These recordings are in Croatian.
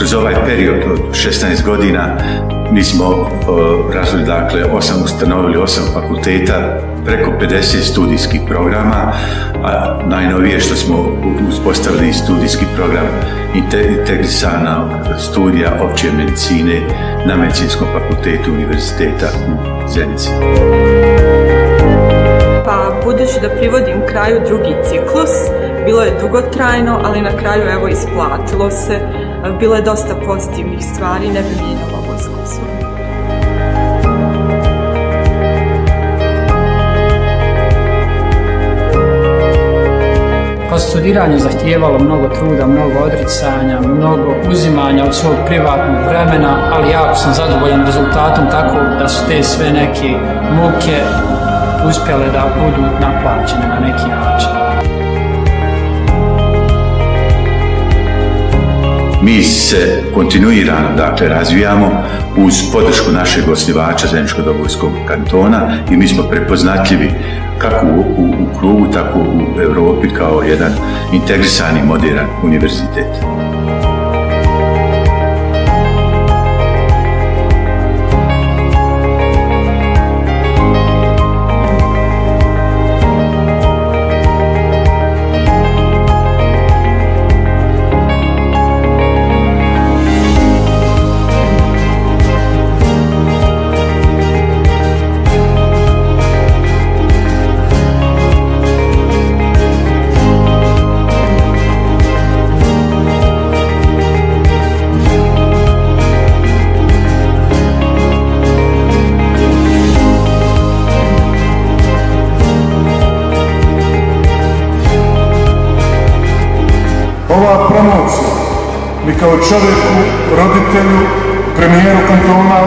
Kroz ovaj period od 16 godina mi smo razvili, ustanovili 8 fakulteta, preko 50 studijskih programa, a najnovije što smo uspostavili studijski program integrisana studija opće medicine na Medicinskom fakultetu Univerziteta u Zenici. Budući da privodim kraju drugi ciklus, bilo je dugotrajno, ali na kraju evo isplatilo se. Bilo je dosta pozitivnih stvari, ne bi mijenjala ovo iskustvo. Studiranje zahtijevalo mnogo truda, mnogo odricanja, mnogo uzimanja od svog privatnog vremena, ali jako sam zadovoljan rezultatom, tako da su te sve neke muke uspjele da budu naplaćene na neki način. Mi se kontinuirano razvijamo uz podršku našeg osnivača Zeničko-Dobojskog kantona i mi smo prepoznatljivi kako u krugu, tako u Europi kao jedan integrisani moderan univerzitet. Ova promocija mi kao čovjeku, roditelju, premijeru kantona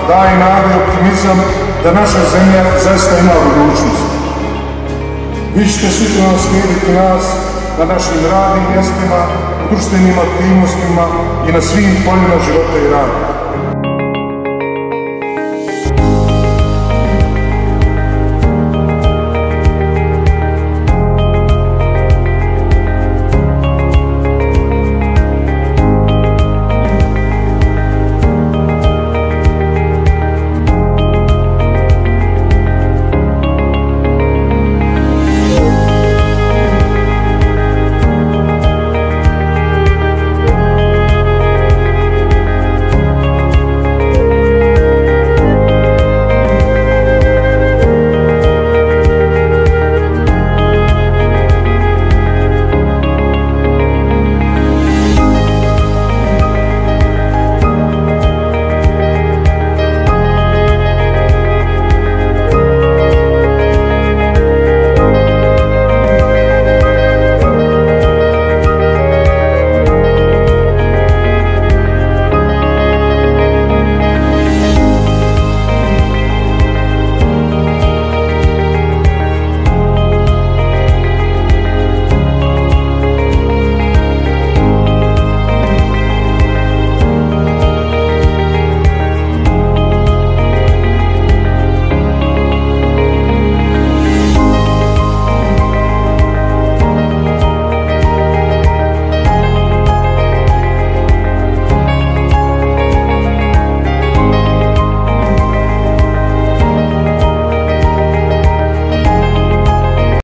daje nadu i optimizam da naša zemlja zaista ima budućnost. Vi ćete sigurno slijediti nas na našim radnim mjestima, društvenim aktivnostima i na svim poljima života i rada.